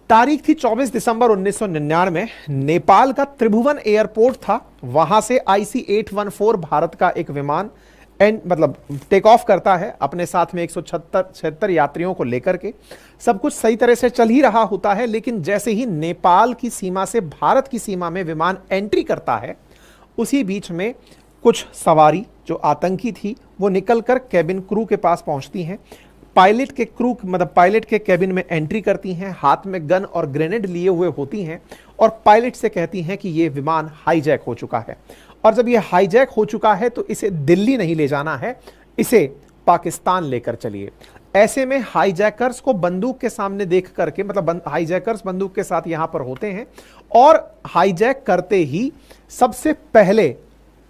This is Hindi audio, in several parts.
तारीख थी 24 दिसंबर 1999 में। नेपाल का त्रिभुवन एयरपोर्ट था, वहां से IC-814 भारत का एक विमान मतलब टेक ऑफ करता है अपने साथ में 176 यात्रियों को लेकर के। सब कुछ सही तरह से चल ही रहा होता है, लेकिन जैसे ही नेपाल की सीमा से भारत की सीमा में विमान एंट्री करता है, उसी बीच में कुछ सवारी जो आतंकी थी वो निकलकर कैबिन क्रू के पास पहुंचती हैं। पायलट के कैबिन में एंट्री करती हैं, हाथ में गन और ग्रेनेड लिए हुए होती हैं और पायलट से कहती हैं कि ये विमान हाईजैक हो चुका है, और जब ये हाईजैक हो चुका है तो इसे दिल्ली नहीं ले जाना है, इसे पाकिस्तान लेकर चलिए। ऐसे में हाईजैकर्स को बंदूक के सामने देख करके, मतलब हाईजैकर्स बंदूक के साथ यहां पर होते हैं और हाईजैक करते ही सबसे पहले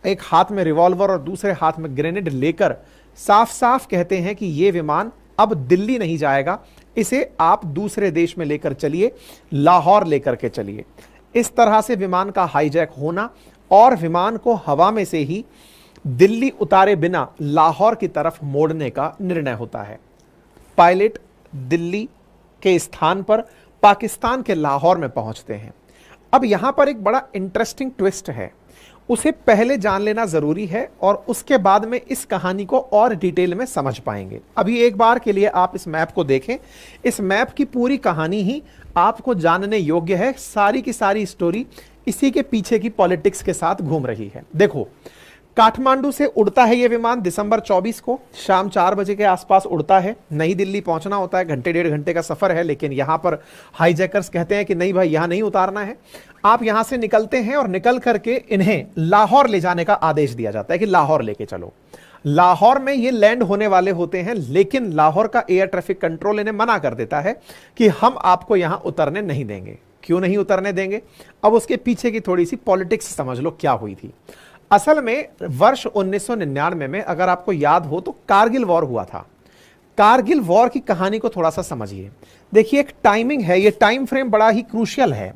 एक हाथ में रिवॉल्वर और दूसरे हाथ में ग्रेनेड लेकर साफ साफ कहते हैं कि यह विमान अब दिल्ली नहीं जाएगा, इसे आप दूसरे देश में लेकर चलिए, लाहौर लेकर के चलिए। इस तरह से विमान का हाईजैक होना और विमान को हवा में से ही दिल्ली उतारे बिना लाहौर की तरफ मोड़ने का निर्णय होता है। पायलट दिल्ली के स्थान पर पाकिस्तान के लाहौर में पहुंचते हैं। अब यहां पर एक बड़ा इंटरेस्टिंग ट्विस्ट है, उसे पहले जान लेना जरूरी है और उसके बाद में इस कहानी को और डिटेल में समझ पाएंगे। अभी एक बार के लिए आप इस मैप को देखें, इस मैप की पूरी कहानी ही आपको जानने योग्य है। सारी की सारी स्टोरी इसी के पीछे की पॉलिटिक्स के साथ घूम रही है। देखो, काठमांडू से उड़ता है यह विमान दिसंबर 24 को शाम 4 बजे के आसपास उड़ता है। नई दिल्ली पहुंचना होता है, घंटे 1.5 घंटे का सफर है, लेकिन यहां पर हाईजैकर्स कहते हैं कि नहीं भाई, यहां नहीं उतारना है। आप यहां से निकलते हैं और निकल करके इन्हें लाहौर ले जाने का आदेश दिया जाता है कि लाहौर लेके चलो। लाहौर में ये लैंड होने वाले होते हैं, लेकिन लाहौर का एयर ट्रैफिक कंट्रोल इन्हें मना कर देता है कि हम आपको यहां उतरने नहीं देंगे। क्यों नहीं उतरने देंगे? अब उसके पीछे की थोड़ी सी पॉलिटिक्स समझ लो क्या हुई थी। असल में वर्ष 1999 में, अगर आपको याद हो, तो कारगिल वॉर हुआ था। कारगिल वॉर की कहानी को थोड़ा सा समझिए। देखिए, एक टाइमिंग है, ये टाइम फ्रेम बड़ा ही क्रूशियल है।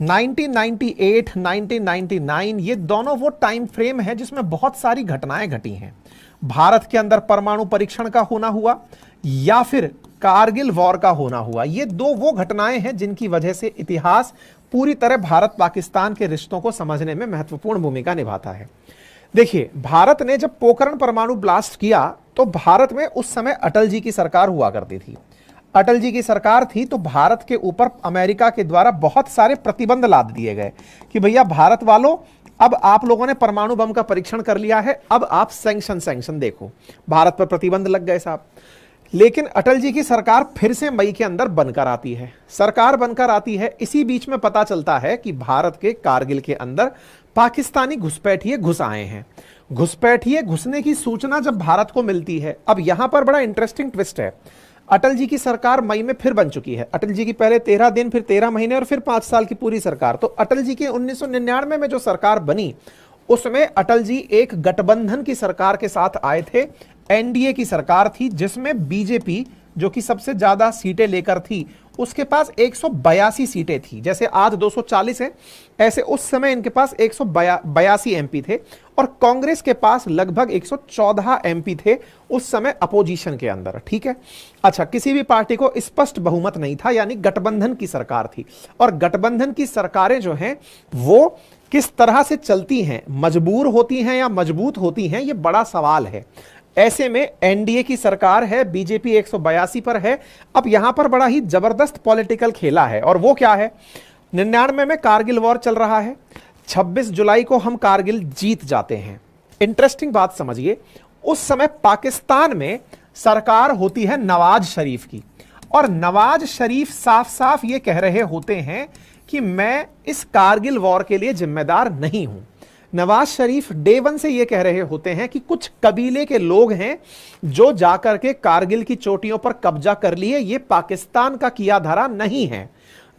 1998, 1999 ये दोनों वो टाइम फ्रेम है जिसमें बहुत सारी घटनाएं घटी हैं। भारत के अंदर परमाणु परीक्षण का होना हुआ या फिर कारगिल वॉर का होना हुआ। ये दो वो घटनाएं हैं जिनकी वजह से इतिहास पूरी तरह भारत पाकिस्तान के रिश्तों को समझने में महत्वपूर्ण भूमिका निभाता है। देखिए, भारत ने जब पोखरण परमाणु ब्लास्ट किया तो भारत में उस समय अटल जी की सरकार हुआ करती थी। अटल जी की सरकार थी तो भारत के ऊपर अमेरिका के द्वारा बहुत सारे प्रतिबंध लाद दिए गए कि भैया भारत वालों, अब आप लोगों ने परमाणु बम का परीक्षण कर लिया है, अब आप सैंक्शन देखो। भारत पर प्रतिबंध लग गए साहब। लेकिन अटल जी की सरकार फिर से मई के अंदर बनकर आती है। सरकार बनकर आती है, इसी बीच में पता चलता है कि भारत के कारगिल के अंदर पाकिस्तानी घुसपैठिए घुस आए हैं। घुसपैठिए घुसने की सूचना जब भारत को मिलती है, अब यहां पर बड़ा इंटरेस्टिंग ट्विस्ट है। अटल जी की सरकार मई में फिर बन चुकी है। अटल जी की पहले 13 दिन, फिर 13 महीने और फिर 5 साल की पूरी सरकार। तो अटल जी की 1999 में जो सरकार बनी, उसमें अटल जी एक गठबंधन की सरकार के साथ आए थे। एनडीए की सरकार थी जिसमें बीजेपी, जो कि सबसे ज्यादा सीटें लेकर थी, उसके पास 182 सीटें थी। जैसे आज 240 है, ऐसे उस समय इनके पास 182 एमपी थे और कांग्रेस के पास लगभग 114 एमपी थे उस समय अपोजिशन के अंदर। ठीक है, अच्छा, किसी भी पार्टी को स्पष्ट बहुमत नहीं था, यानी गठबंधन की सरकार थी। और गठबंधन की सरकारें जो हैं वो किस तरह से चलती हैं, मजबूर होती हैं या मजबूत होती हैं, ये बड़ा सवाल है। ऐसे में एनडीए की सरकार है, बीजेपी 182 पर है। अब यहां पर बड़ा ही जबरदस्त पॉलिटिकल खेला है, और वो क्या है? 99 में कारगिल वॉर चल रहा है, 26 जुलाई को हम कारगिल जीत जाते हैं। इंटरेस्टिंग बात समझिए, उस समय पाकिस्तान में सरकार होती है नवाज शरीफ की, और नवाज शरीफ साफ साफ ये कह रहे होते हैं कि मैं इस कारगिल वॉर के लिए जिम्मेदार नहीं हूं। नवाज शरीफ डे वन से यह कह रहे होते हैं कि कुछ कबीले के लोग हैं जो जाकर के कारगिल की चोटियों पर कब्जा कर लिए, ये पाकिस्तान का किया धरा नहीं है।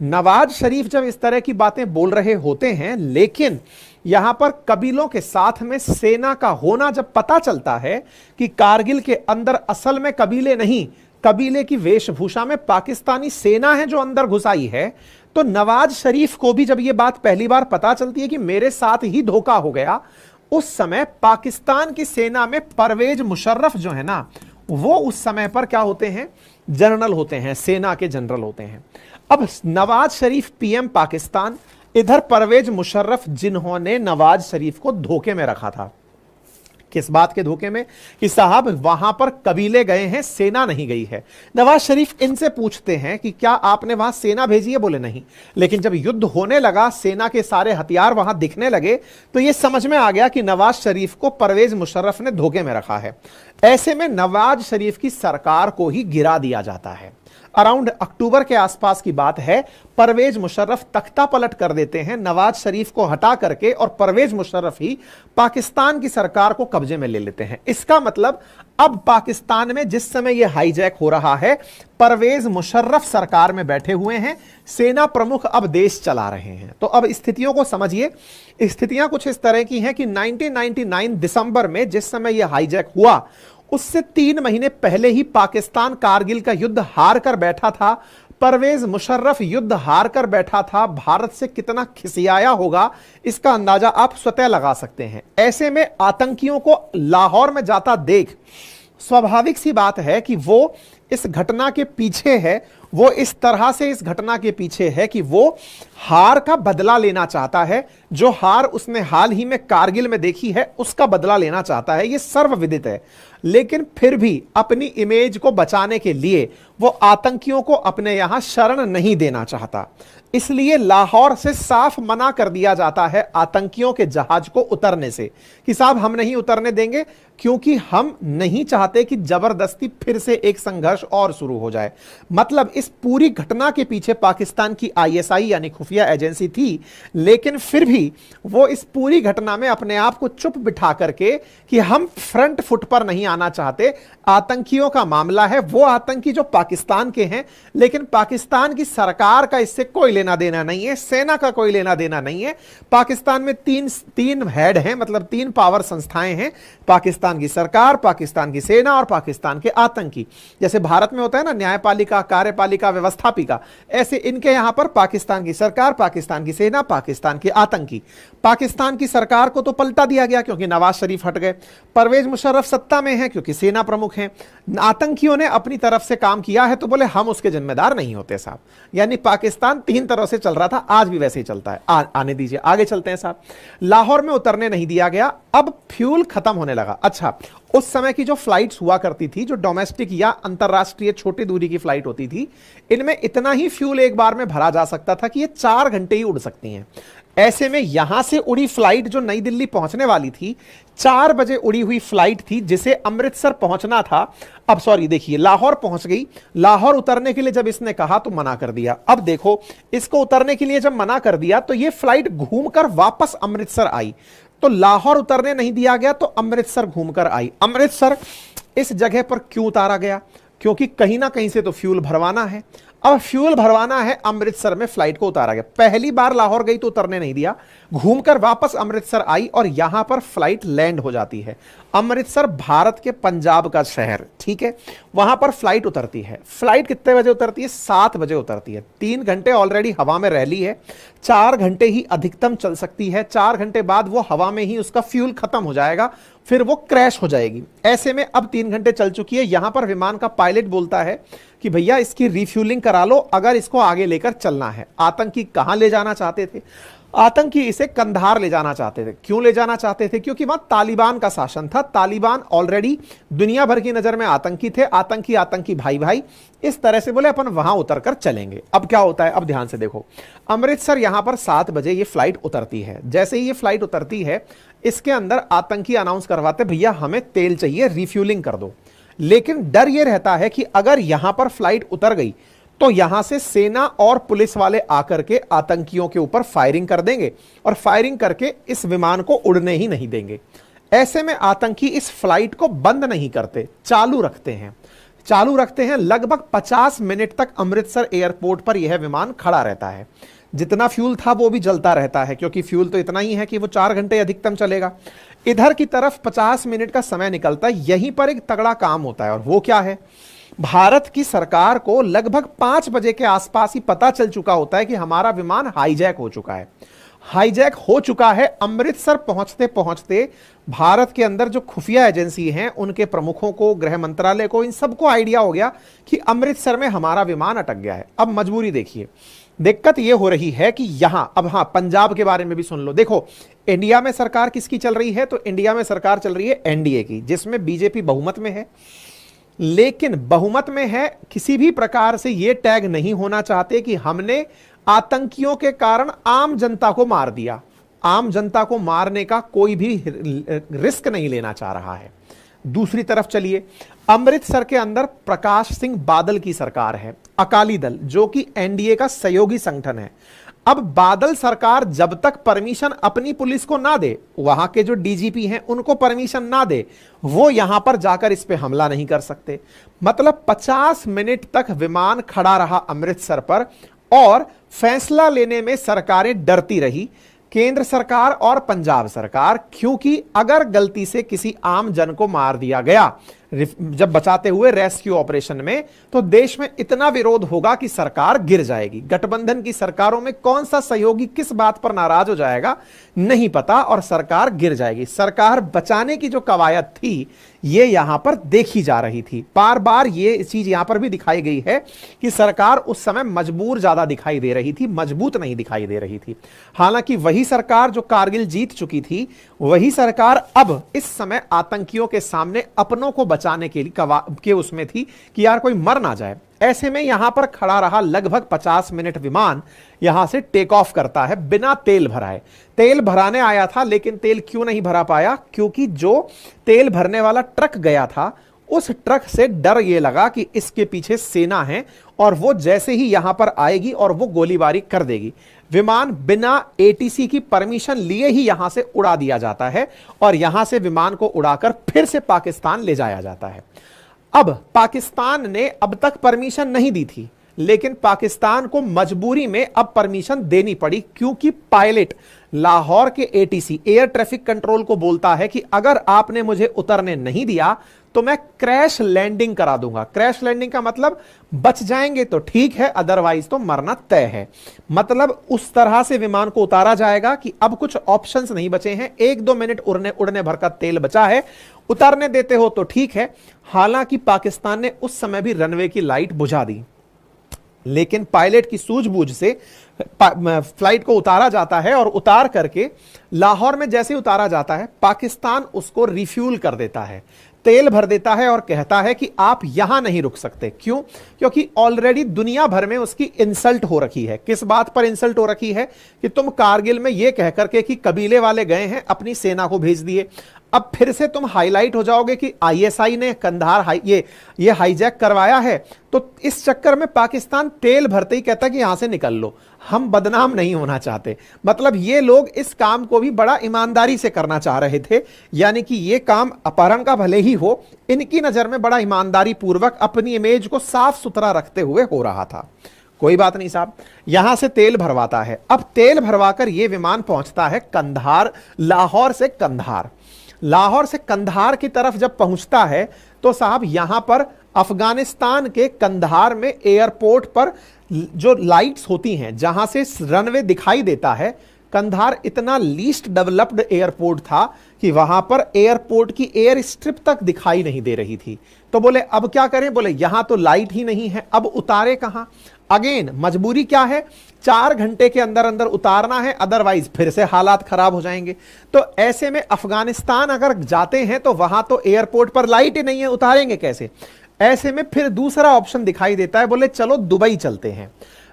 नवाज शरीफ जब इस तरह की बातें बोल रहे होते हैं, लेकिन यहां पर कबीलों के साथ में सेना का होना जब पता चलता है कि कारगिल के अंदर असल में कबीले नहीं, कबीले की वेशभूषा में पाकिस्तानी सेना है जो अंदर घुसाई है, तो नवाज शरीफ को भी जब यह बात पहली बार पता चलती है कि मेरे साथ ही धोखा हो गया, उस समय पाकिस्तान की सेना में परवेज मुशर्रफ जो है ना, वो उस समय पर क्या होते हैं, जनरल होते हैं, सेना के जनरल होते हैं। अब नवाज शरीफ पीएम पाकिस्तान, इधर परवेज मुशर्रफ जिन्होंने नवाज शरीफ को धोखे में रखा था। किस बात के धोखे में? कि साहब वहां पर कबीले गए हैं, सेना नहीं गई है। नवाज शरीफ इनसे पूछते हैं कि क्या आपने वहां सेना भेजी है? बोले नहीं। लेकिन जब युद्ध होने लगा, सेना के सारे हथियार वहां दिखने लगे, तो यह समझ में आ गया कि नवाज शरीफ को परवेज मुशर्रफ ने धोखे में रखा है। ऐसे में नवाज शरीफ की सरकार को ही गिरा दिया जाता है। अराउंड अक्टूबर के आसपास की बात है, परवेज मुशर्रफ तख्ता पलट कर देते हैं, नवाज शरीफ को हटा करके, और परवेज मुशर्रफ ही पाकिस्तान की सरकार को कब्जे में ले लेते हैं। इसका मतलब अब पाकिस्तान में जिस समय यह हाईजैक हो रहा है, परवेज मुशर्रफ सरकार में बैठे हुए हैं, सेना प्रमुख अब देश चला रहे हैं। तो अब स्थितियों को समझिए। स्थितियां कुछ इस तरह की हैं कि 1999 दिसंबर में जिस समय यह हाईजैक हुआ, उससे 3 महीने पहले ही पाकिस्तान कारगिल का युद्ध हार कर बैठा था। परवेज मुशर्रफ युद्ध हार कर बैठा था। भारत से कितना खिसियाया होगा, इसका अंदाजा आप स्वतः लगा सकते हैं। ऐसे में आतंकियों को लाहौर में जाता देख स्वाभाविक सी बात है कि वो इस घटना के पीछे है, वो इस तरह से इस घटना के पीछे है कि वो हार का बदला लेना चाहता है। जो हार उसने हाल ही में कारगिल में देखी है, उसका बदला लेना चाहता है, ये सर्वविदित है। लेकिन फिर भी अपनी इमेज को बचाने के लिए वो आतंकियों को अपने यहां शरण नहीं देना चाहता। इसलिए लाहौर से साफ मना कर दिया जाता है आतंकियों के जहाज को उतरने से, कि साहब हम नहीं उतरने देंगे, क्योंकि हम नहीं चाहते कि जबरदस्ती फिर से एक संघर्ष और शुरू हो जाए। मतलब इस पूरी घटना के पीछे पाकिस्तान की आईएसआई यानी खुफिया एजेंसी थी, लेकिन फिर भी वो इस पूरी घटना में अपने आप को चुप बिठा करके कि हम फ्रंट फुट पर नहीं आना चाहते। आतंकियों का मामला है, वो आतंकी जो पाकिस्तान के हैं, लेकिन पाकिस्तान की सरकार का इससे कोई लेना देना नहीं है, सेना का कोई लेना देना नहीं है। पाकिस्तान में तीन हेड हैं, मतलब 3 पावर संस्थाएं हैं, पाकिस्तान की सरकार, पाकिस्तान की सेना और पाकिस्तान के आतंकी। जैसे भारत में होता है ना न्यायपालिका, कार्यपालिका, व्यवस्थापिका, ऐसे इनके यहां पर पाकिस्तान की सरकार, पाकिस्तान की सेना, पाकिस्तान के आतंकी। पाकिस्तान की सरकार को तो पलटा दिया गया क्योंकि नवाज शरीफ हट गए, परवेज मुशर्रफ सत्ता में है क्योंकि सेना प्रमुख हैं। आतंकियों ने अपनी तरफ से काम किया है तो बोले हम उसके जिम्मेदार नहीं होते साहब। यानी पाकिस्तान 3 तरह से चल रहा था, आज भी वैसे ही चलता है। आने दीजिए, आगे चलते हैं साहब। लाहौर में उतरने नहीं दिया गया। अब फ्यूल खत्म होने लगा। अच्छा, उस समय की जो फ्लाइट्स हुआ करती थी, जो डोमेस्टिक या अंतरराष्ट्रीय छोटी दूरी की फ्लाइट होती थी, इनमें इतना ही फ्यूल एक बार में भरा जा सकता था कि ये 4 घंटे ही उड़ सकती हैं। ऐसे में यहां से उड़ी फ्लाइट जो नई दिल्ली पहुंचने वाली थी, 4 बजे उड़ी हुई फ्लाइट थी जिसे अमृतसर पहुंचना था। अब सॉरी, देखिए लाहौर पहुंच गई। लाहौर उतरने के लिए जब इसने कहा तो मना कर दिया। अब देखो, इसको उतरने के लिए जब मना कर दिया तो ये फ्लाइट घूमकर वापस अमृतसर आई। तो लाहौर उतरने नहीं दिया गया तो अमृतसर घूमकर आई। अमृतसर इस जगह पर क्यों उतारा गया? क्योंकि कहीं ना कहीं से तो फ्यूल भरवाना है। अब फ्यूल भरवाना है, अमृतसर में फ्लाइट को उतारा गया। पहली बार लाहौर गई तो उतरने नहीं दिया, घूमकर वापस अमृतसर आई और यहां पर फ्लाइट लैंड हो जाती है। अमृतसर भारत के पंजाब का शहर, ठीक है, वहां पर फ्लाइट उतरती है। फ्लाइट कितने बजे उतरती है? 7 बजे उतरती है। 3 घंटे ऑलरेडी हवा में रह ली है, 4 घंटे ही अधिकतम चल सकती है। 4 घंटे बाद वो हवा में ही उसका फ्यूल खत्म हो जाएगा, फिर वो क्रैश हो जाएगी। ऐसे में अब 3 घंटे चल चुकी है। यहां पर विमान का पायलट बोलता है कि भैया इसकी रिफ्यूलिंग करा लो अगर इसको आगे लेकर चलना है। आतंकी कहां ले जाना चाहते थे? आतंकी इसे कंधार ले जाना चाहते थे। क्यों ले जाना चाहते थे? क्योंकि वहां तालिबान का शासन था। तालिबान ऑलरेडी दुनिया भर की नजर में आतंकी थे। आतंकी भाई भाई इस तरह से बोले अपन वहां उतरकर चलेंगे। अब क्या होता है, अब ध्यान से देखो। अमृतसर यहां पर 7 बजे ये फ्लाइट उतरती है। जैसे ही ये फ्लाइट उतरती है, इसके अंदर आतंकी अनाउंस करवाते भैया हमें तेल चाहिए, रिफ्यूलिंग कर दो। लेकिन डर यह रहता है कि अगर यहां पर फ्लाइट उतर गई तो यहां से सेना और पुलिस वाले आकर के आतंकियों के ऊपर फायरिंग कर देंगे और फायरिंग करके इस विमान को उड़ने ही नहीं देंगे। ऐसे में आतंकी इस फ्लाइट को बंद नहीं करते, चालू रखते हैं। लगभग 50 मिनट तक अमृतसर एयरपोर्ट पर यह विमान खड़ा रहता है। जितना फ्यूल था वो भी जलता रहता है, क्योंकि फ्यूल तो इतना ही है कि वो 4 घंटे अधिकतम चलेगा। इधर की तरफ 50 मिनट का समय निकलता है। यहीं पर एक तगड़ा काम होता है, और वो क्या है? भारत की सरकार को लगभग 5 बजे के आसपास ही पता चल चुका होता है कि हमारा विमान हाईजैक हो चुका है। हाईजैक हो चुका है। अमृतसर पहुंचते पहुंचते भारत के अंदर जो खुफिया एजेंसी हैं उनके प्रमुखों को, गृह मंत्रालय को, इन सबको आइडिया हो गया कि अमृतसर में हमारा विमान अटक गया है। अब मजबूरी देखिए, दिक्कत यह हो रही है कि यहां अब हां पंजाब के बारे में भी सुन लो। देखो इंडिया में सरकार किसकी चल रही है, तो इंडिया में सरकार चल रही है एनडीए की, जिसमें बीजेपी बहुमत में है। लेकिन बहुमत में है, किसी भी प्रकार से यह टैग नहीं होना चाहते कि हमने आतंकियों के कारण आम जनता को मार दिया। आम जनता को मारने का कोई भी रिस्क नहीं लेना चाह रहा है। दूसरी तरफ चलिए, अमृतसर के अंदर प्रकाश सिंह बादल की सरकार है, अकाली दल, जो कि एनडीए का सहयोगी संगठन है। अब बादल सरकार जब तक परमिशन अपनी पुलिस को ना दे, वहां के जो डीजीपी हैं उनको परमिशन ना दे, वो यहां पर जाकर इस पे हमला नहीं कर सकते। मतलब 50 मिनट तक विमान खड़ा रहा अमृतसर पर और फैसला लेने में सरकारें डरती रही, केंद्र सरकार और पंजाब सरकार, क्योंकि अगर गलती से किसी आम जन को मार दिया गया जब बचाते हुए रेस्क्यू ऑपरेशन में, तो देश में इतना विरोध होगा कि सरकार गिर जाएगी। गठबंधन की सरकारों में कौन सा सहयोगी किस बात पर नाराज हो जाएगा नहीं पता, और सरकार गिर जाएगी। सरकार बचाने की जो कवायद थी ये यहां पर देखी जा रही थी। बार बार ये चीज यहां पर भी दिखाई गई है कि सरकार उस समय मजबूर ज्यादा दिखाई दे रही थी, मजबूत नहीं दिखाई दे रही थी। हालांकि वही सरकार जो कारगिल जीत चुकी थी, वही सरकार अब इस समय आतंकियों के सामने अपनों को बचाने के लिए उसमें थी कि यार कोई मर ना जाए। ऐसे में यहां पर खड़ा रहा लगभग 50 मिनट विमान यहां से टेक ऑफ करता है बिना तेल भराए। तेल भराने आया था, लेकिन तेल क्यों नहीं भरा पाया, क्योंकि जो तेल भरने वाला ट्रक गया था उस ट्रक से डर यह लगा कि इसके पीछे सेना है और वो जैसे ही यहां पर आएगी और वो गोलीबारी कर देगी। विमान बिना एटीसी की परमिशन लिए ही यहां से उड़ा दिया जाता है और यहां से विमान को उड़ाकर फिर से पाकिस्तान ले जाया जाता है। अब पाकिस्तान ने अब तक परमिशन नहीं दी थी, लेकिन पाकिस्तान को मजबूरी में अब परमिशन देनी पड़ी, क्योंकि पायलट लाहौर के एटीसी एयर ट्रैफिक कंट्रोल को बोलता है कि अगर आपने मुझे उतरने नहीं दिया तो मैं क्रैश लैंडिंग करा दूंगा। क्रैश लैंडिंग का मतलब बच जाएंगे तो ठीक है, अदरवाइज तो मरना तय है। मतलब उस तरह से विमान को उतारा जाएगा कि अब कुछ ऑप्शंस नहीं बचे हैं। 1-2 मिनट उड़ने भर का तेल बचा है, उतारने देते हो तो ठीक है। हालांकि पाकिस्तान ने उस समय भी रनवे की लाइट बुझा दी, लेकिन पायलट की सूझबूझ से फ्लाइट को उतारा जाता है और उतार करके लाहौर में जैसे उतारा जाता है, पाकिस्तान उसको रिफ्यूल कर देता है, तेल भर देता है और कहता है कि आप यहां नहीं रुक सकते। क्यों? क्योंकि ऑलरेडी दुनिया भर में उसकी इंसल्ट हो रखी है। किस बात पर इंसल्ट हो रखी है कि तुम कारगिल में यह कहकर के कि कबीले वाले गए हैं, अपनी सेना को भेज दिए, अब फिर से तुम हाईलाइट हो जाओगे कि आईएसआई ने कंधार ये हाईजैक करवाया है। तो इस चक्कर में पाकिस्तान तेल भरते ही कहता है कि यहां से निकल लो, हम बदनाम नहीं होना चाहते। मतलब ये लोग इस काम को भी बड़ा ईमानदारी से करना चाह रहे थे, यानी कि ये काम अपहरण का भले ही हो, इनकी नजर में बड़ा ईमानदारी पूर्वक अपनी इमेज को साफ सुथरा रखते हुए हो रहा था। कोई बात नहीं साहब, यहां से तेल भरवाता है। अब तेल भरवाकर यह विमान पहुंचता है कंधार, लाहौर से कंधार। लाहौर से कंधार की तरफ जब पहुंचता है तो साहब यहां पर अफगानिस्तान के कंधार में एयरपोर्ट पर जो लाइट्स होती हैं, जहां से रनवे दिखाई देता है, कंधार इतना लीस्ट डेवलप्ड एयरपोर्ट था कि वहां पर एयरपोर्ट की एयर स्ट्रिप तक दिखाई नहीं दे रही थी। तो बोले अब क्या करें, बोले यहां तो लाइट ही नहीं है, अब उतारे कहां। अगेन मजबूरी क्या है, 4 घंटे के अंदर अंदर उतारना है, अदरवाइज फिर से हालात खराब हो जाएंगे। तो ऐसे में अफगानिस्तान अगर जाते हैं तो वहां तो एयरपोर्ट पर लाइट ही नहीं है, उतारेंगे कैसे। ऐसे में फिर दूसरा ऑप्शन दिखाई देता है, बोले चलो दुबई चलते हैं।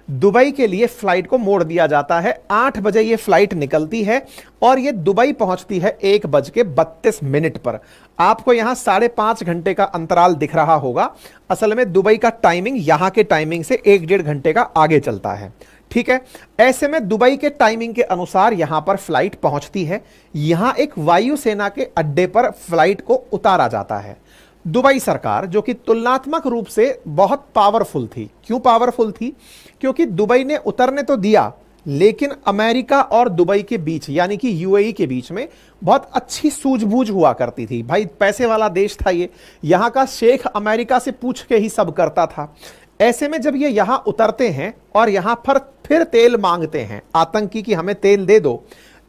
दुबई के लिए फ्लाइट को मोड़ दिया जाता है। 8 बजे ये फ्लाइट निकलती है और ये दुबई पहुंचती है 1:32 पर। आपको यहां 5.5 घंटे का अंतराल दिख रहा होगा। असल में दुबई का टाइमिंग यहां के टाइमिंग से 1-1.5 घंटे का आगे चलता है, ठीक है। ऐसे में दुबई के टाइमिंग के अनुसार यहां पर फ्लाइट पहुंचती है। यहां एक वायुसेना के अड्डे पर फ्लाइट को उतारा जाता है। दुबई सरकार, जो कि तुलनात्मक रूप से बहुत पावरफुल थी। क्यों पावरफुल थी? क्योंकि दुबई ने उतरने तो दिया, लेकिन अमेरिका और दुबई के बीच यानी कि यूएई के बीच में बहुत अच्छी सूझबूझ हुआ करती थी। भाई पैसे वाला देश था ये, यहां का शेख अमेरिका से पूछ के ही सब करता था। ऐसे में जब ये यहां उतरते हैं और यहां पर फिर तेल मांगते हैं आतंकी कि हमें तेल दे दो,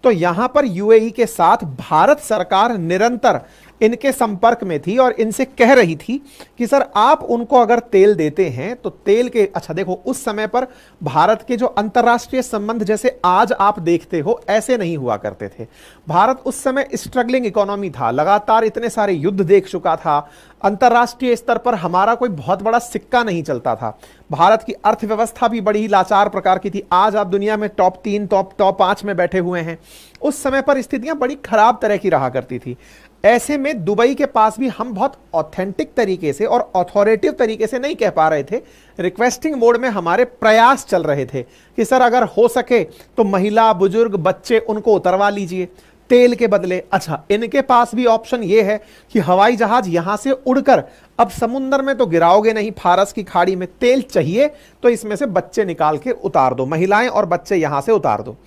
तो यहां पर यूएई के साथ भारत सरकार निरंतर इनके संपर्क में थी और इनसे कह रही थी कि सर आप उनको अगर तेल देते हैं तो तेल के, अच्छा देखो उस समय पर भारत के जो अंतर्राष्ट्रीय संबंध जैसे आज आप देखते हो ऐसे नहीं हुआ करते थे। भारत उस समय स्ट्रगलिंग इकोनॉमी था, लगातार इतने सारे युद्ध देख चुका था, अंतर्राष्ट्रीय स्तर पर हमारा कोई बहुत बड़ा सिक्का नहीं चलता था, भारत की अर्थव्यवस्था भी बड़ी लाचार प्रकार की थी। आज आप दुनिया में टॉप 3 टॉप 5 में बैठे हुए हैं, उस समय पर स्थितियां बड़ी खराब तरह की रहा करती थी। ऐसे में दुबई के पास भी हम बहुत ऑथेंटिक तरीके से और अथॉरिटेटिव तरीके से नहीं कह पा रहे थे, रिक्वेस्टिंग मोड में हमारे प्रयास चल रहे थे कि सर अगर हो सके तो महिला बुजुर्ग बच्चे उनको उतरवा लीजिए तेल के बदले। अच्छा इनके पास भी ऑप्शन यह है कि हवाई जहाज यहां से उड़कर, अब समुद्र में तो गिराओगे नहीं, फारस की खाड़ी में तेल चाहिए तो इसमें से बच्चे निकाल के उतार दो, महिलाएं और बच्चे यहां से उतार दो।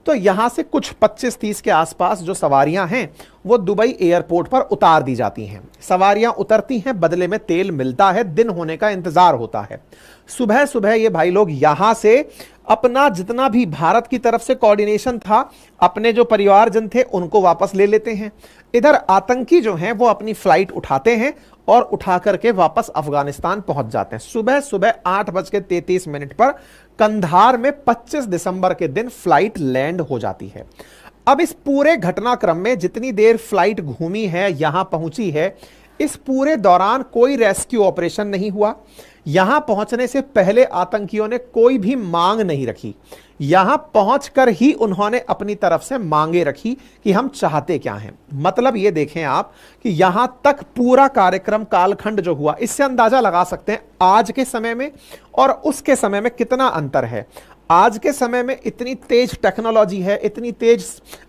तो यहां से कुछ 25-30 के आसपास जो सवारियां हैं वो दुबई एयरपोर्ट पर उतार दी जाती हैं। सवारियां उतरती हैं, बदले में तेल मिलता है, दिन होने का इंतजार होता है। सुबह सुबह ये भाई लोग यहां से अपना जितना भी भारत की तरफ से कोऑर्डिनेशन था, अपने जो परिवारजन थे उनको वापस ले लेते हैं। इधर आतंकी जो हैं वो अपनी फ्लाइट उठाते हैं और उठा करके वापस अफगानिस्तान पहुंच जाते हैं। सुबह सुबह 8:33 पर कंधार में 25 दिसंबर के दिन फ्लाइट लैंड हो जाती है। अब इस पूरे घटनाक्रम में जितनी देर फ्लाइट घूमी है, यहां पहुंची है, इस पूरे दौरान कोई रेस्क्यू ऑपरेशन नहीं हुआ। यहां पहुंचने से पहले आतंकियों ने कोई भी मांग नहीं रखी, यहां पहुंचकर ही उन्होंने अपनी तरफ से मांगे रखी कि हम चाहते क्या हैं। मतलब ये देखें आप कि यहां तक पूरा कार्यक्रम कालखंड जो हुआ, इससे अंदाजा लगा सकते हैं आज के समय में और उसके समय में कितना अंतर है। आज के समय में इतनी तेज टेक्नोलॉजी है, इतनी तेज,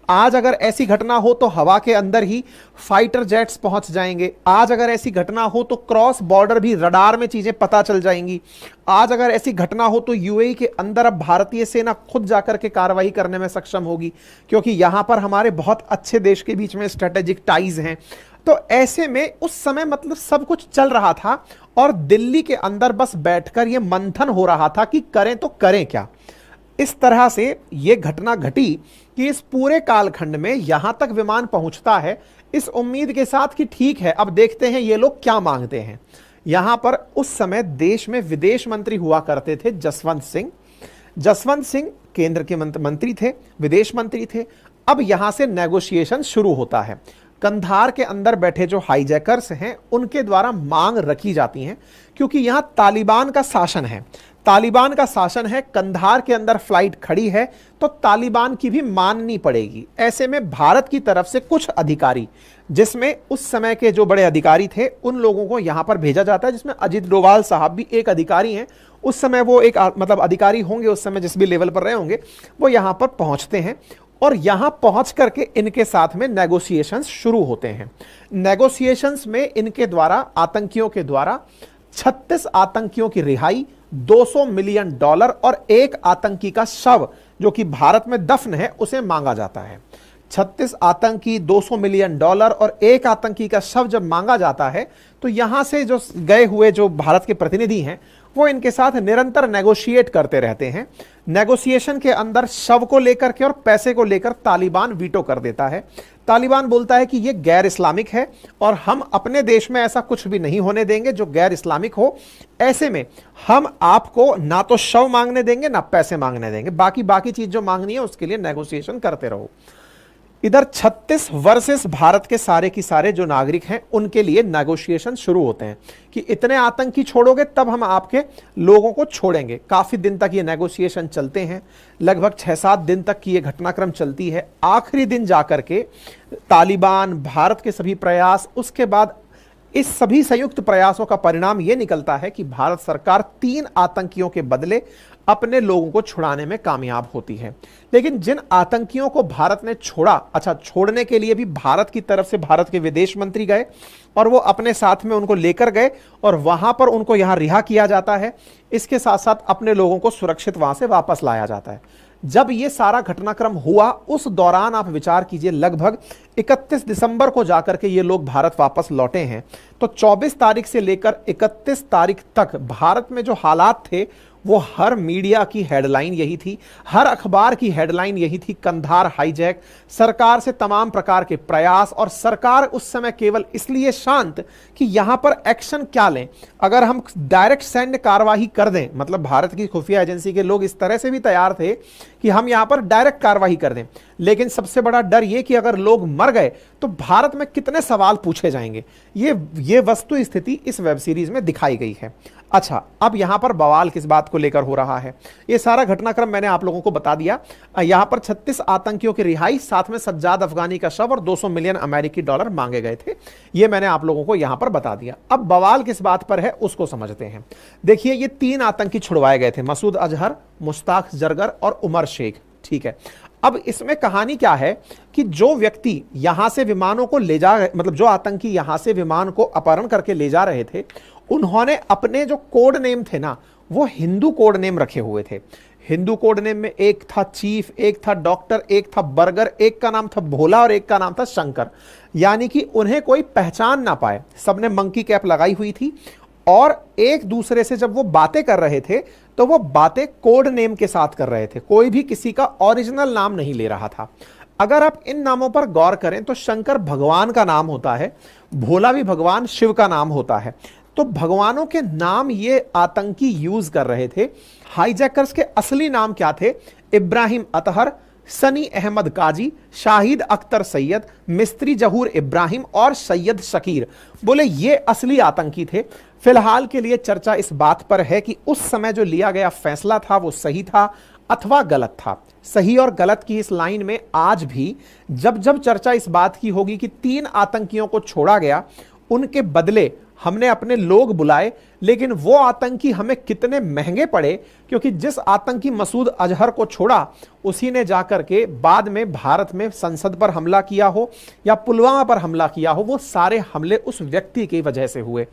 आज अगर ऐसी घटना हो तो हवा के अंदर ही फाइटर जेट्स पहुंच जाएंगे, आज अगर ऐसी घटना हो तो क्रॉस बॉर्डर भी रडार में चीजें पता चल जाएंगी, आज अगर ऐसी घटना हो तो यूएई के अंदर अब भारतीय सेना खुद जाकर के कार्रवाई करने में सक्षम होगी, क्योंकि यहां पर हमारे बहुत अच्छे देश के बीच में स्ट्रेटेजिक टाइज हैं। तो ऐसे में उस समय मतलब सब कुछ चल रहा था और दिल्ली के अंदर बस बैठकर यह मंथन हो रहा था कि करें तो करें क्या। इस तरह से यह घटना घटी कि इस पूरे कालखंड में यहां तक विमान पहुंचता है इस उम्मीद के साथ कि ठीक है अब देखते हैं ये लोग क्या मांगते हैं। यहां पर उस समय देश में विदेश मंत्री हुआ करते थे जसवंत सिंह। जसवंत सिंह केंद्र के मंत्री थे, विदेश मंत्री थे। अब यहां से नेगोशिएशन शुरू होता है। कंधार के अंदर बैठे जो हाईजैकर्स हैं उनके द्वारा मांग रखी जाती हैं, क्योंकि यहां तालिबान का शासन है, तालिबान का शासन है, कंधार के अंदर फ्लाइट खड़ी है तो तालिबान की भी माननी पड़ेगी। ऐसे में भारत की तरफ से कुछ अधिकारी, जिसमें उस समय के जो बड़े अधिकारी थे उन लोगों को यहां पर भेजा जाता है, जिसमें अजित डोभाल साहब भी एक अधिकारी हैं। उस समय वो एक मतलब अधिकारी होंगे, उस समय जिस भी लेवल पर रहे होंगे, वो यहां पर पहुंचते हैं और यहां पहुंच करके इनके साथ में नेगोशिएशंस शुरू होते हैं। नेगोशिएशंस में इनके द्वारा, आतंकियों के द्वारा 36 आतंकियों की रिहाई, $200 मिलियन और एक आतंकी का शव जो कि भारत में दफन है उसे मांगा जाता है। 36 आतंकी, $200 मिलियन और एक आतंकी का शव जब मांगा जाता है तो यहां से जो गए हुए जो भारत के प्रतिनिधि हैं वो इनके साथ निरंतर नेगोशिएट करते रहते हैं। नेगोशिएशन के अंदर शव को लेकर के और पैसे को लेकर तालिबान वीटो कर देता है। तालिबान बोलता है कि यह गैर इस्लामिक है और हम अपने देश में ऐसा कुछ भी नहीं होने देंगे जो गैर इस्लामिक हो। ऐसे में हम आपको ना तो शव मांगने देंगे ना पैसे मांगने देंगे, बाकी चीज जो मांगनी है उसके लिए नेगोशिएशन करते रहो। इधर 36 वर्सेस भारत के सारे की सारे जो नागरिक हैं उनके लिए नेगोशिएशन शुरू होते हैं कि इतने आतंकी छोड़ोगे तब हम आपके लोगों को छोड़ेंगे। काफी दिन तक ये नेगोशिएशन चलते हैं, लगभग 6-7 दिन तक की ये घटनाक्रम चलती है। आखिरी दिन जाकर के तालिबान, भारत के सभी प्रयास, उसके बाद इस सभी संयुक्त प्रयासों का परिणाम यह निकलता है कि भारत सरकार 3 आतंकियों के बदले अपने लोगों को छुड़ाने में कामयाब होती है। लेकिन जिन आतंकियों को भारत ने छोड़ा, अच्छा छोड़ने के लिए भी भारत की तरफ से भारत के विदेश मंत्री गए और वो अपने साथ में उनको लेकर गए और वहां पर उनको यहां रिहा किया जाता है। इसके साथ साथ अपने लोगों को सुरक्षित वहां से वापस लाया जाता है। जब ये सारा घटनाक्रम हुआ उस दौरान आप विचार कीजिए, लगभग 31 दिसंबर को जाकर के ये लोग भारत वापस लौटे हैं। तो 24 तारीख से लेकर 31 तारीख तक भारत में जो हालात थे वो हर मीडिया की हेडलाइन यही थी, हर अखबार की हेडलाइन यही थी, कंधार हाईजैक, सरकार से तमाम प्रकार के प्रयास, और सरकार उस समय केवल इसलिए शांत कि यहां पर एक्शन क्या लें। अगर हम डायरेक्ट सैन्य कार्रवाई कर दें, मतलब भारत की खुफिया एजेंसी के लोग इस तरह से भी तैयार थे कि हम यहां पर डायरेक्ट कार्रवाई कर दें, लेकिन सबसे बड़ा डर यह कि अगर लोग मर गए तो भारत में कितने सवाल पूछे जाएंगे। ये वस्तु स्थिति इस वेब सीरीज में दिखाई गई है। अच्छा, अब यहां पर बवाल किस बात को लेकर हो रहा है, यह सारा घटनाक्रम मैंने आप लोगों को बता दिया। यहां पर 36 आतंकियों की रिहाई, साथ में सज्जाद अफगानी का शव और 200 मिलियन अमेरिकी डॉलर मांगे गए थे। यह मैंने आप लोगों को यहां पर बता दिया। अब बवाल किस बात पर है उसको समझते हैं। देखिए, ये 3 आतंकी छुड़वाए गए थे, मसूद अजहर, मुश्ताक जरगर और उमर शेख। ठीक है, अब इसमें कहानी क्या है कि जो व्यक्ति यहां से विमानों को ले जा, मतलब जो आतंकी यहां से विमान को अपहरण करके ले जा रहे थे, उन्होंने अपने जो कोड नेम थे ना, वो हिंदू कोड नेम रखे हुए थे। हिंदू कोड नेम में एक था चीफ, एक था डॉक्टर, एक था बर्गर, एक का नाम था भोला और एक का नाम था शंकर। यानी कि उन्हें कोई पहचान ना पाए, सबने मंकी कैप लगाई हुई थी, और एक दूसरे से जब वो बातें कर रहे थे तो वो बातें कोड नेम के साथ कर रहे थे, कोई भी किसी का ओरिजिनल नाम नहीं ले रहा था। अगर आप इन नामों पर गौर करें तो शंकर भगवान का नाम होता है, भोला भी भगवान शिव का नाम होता है। तो भगवानों के नाम ये आतंकी यूज कर रहे थे। हाईजैकर्स के असली नाम क्या थे? इब्राहिम अतहर, सनी अहमद काजी, शाहिद अख्तर सैयद, मिस्त्री जहूर इब्राहिम और सैयद शकीर। बोले ये असली आतंकी थे। फिलहाल के लिए चर्चा इस बात पर है कि उस समय जो लिया गया फैसला था वो सही था अथवा गलत था। सही और गलत की इस लाइन में आज भी जब जब चर्चा इस बात की होगी कि 3 आतंकियों को छोड़ा गया, उनके बदले हमने अपने लोग बुलाए, लेकिन वो आतंकी हमें कितने महंगे पड़े, क्योंकि जिस आतंकी मसूद अजहर को छोड़ा उसी ने जाकर के बाद में भारत में संसद पर हमला किया हो या पुलवामा पर हमला किया हो, वो सारे हमले उस व्यक्ति की वजह से हुए।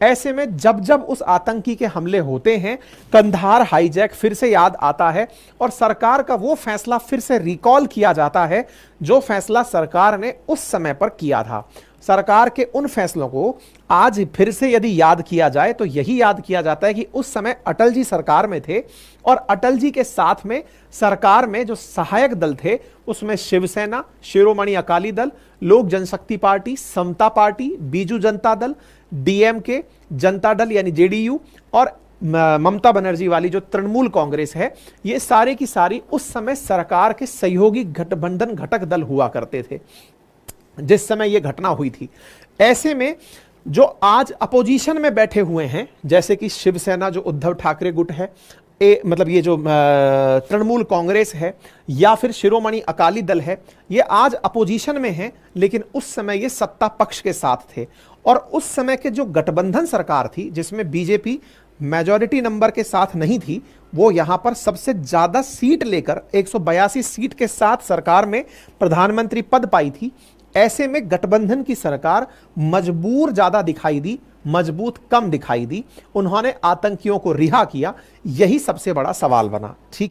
ऐसे में जब जब उस आतंकी के हमले होते हैं, कंधार हाईजैक फिर से याद आता है और सरकार का वो फैसला फिर से रिकॉल किया जाता है जो फैसला सरकार ने उस समय पर किया था। सरकार के उन फैसलों को आज फिर से यदि याद किया जाए तो यही याद किया जाता है कि उस समय अटल जी सरकार में थे, और अटल जी के साथ में सरकार में जो सहायक दल थे उसमें शिवसेना, शिरोमणि अकाली दल, लोक जनशक्ति पार्टी, समता पार्टी, बीजू जनता दल, डीएमके, जनता दल यानी जेडीयू, और ममता बनर्जी वाली जो तृणमूल कांग्रेस है, ये सारे की सारी उस समय सरकार के सहयोगी गठबंधन घटक दल हुआ करते थे जिस समय यह घटना हुई थी। ऐसे में जो आज अपोजिशन में बैठे हुए हैं, जैसे कि शिवसेना जो उद्धव ठाकरे गुट है, मतलब ये जो तृणमूल कांग्रेस है, या फिर शिरोमणि अकाली दल है, ये आज अपोजिशन में हैं, लेकिन उस समय ये सत्ता पक्ष के साथ थे। और उस समय के जो गठबंधन सरकार थी जिसमें बीजेपी मेजॉरिटी नंबर के साथ नहीं थी, वो यहां पर सबसे ज्यादा सीट लेकर 182 सीट के साथ सरकार में प्रधानमंत्री पद पाई थी। ऐसे में गठबंधन की सरकार मजबूर ज्यादा दिखाई दी, मजबूत कम दिखाई दी। उन्होंने आतंकियों को रिहा किया, यही सबसे बड़ा सवाल बना। ठीक।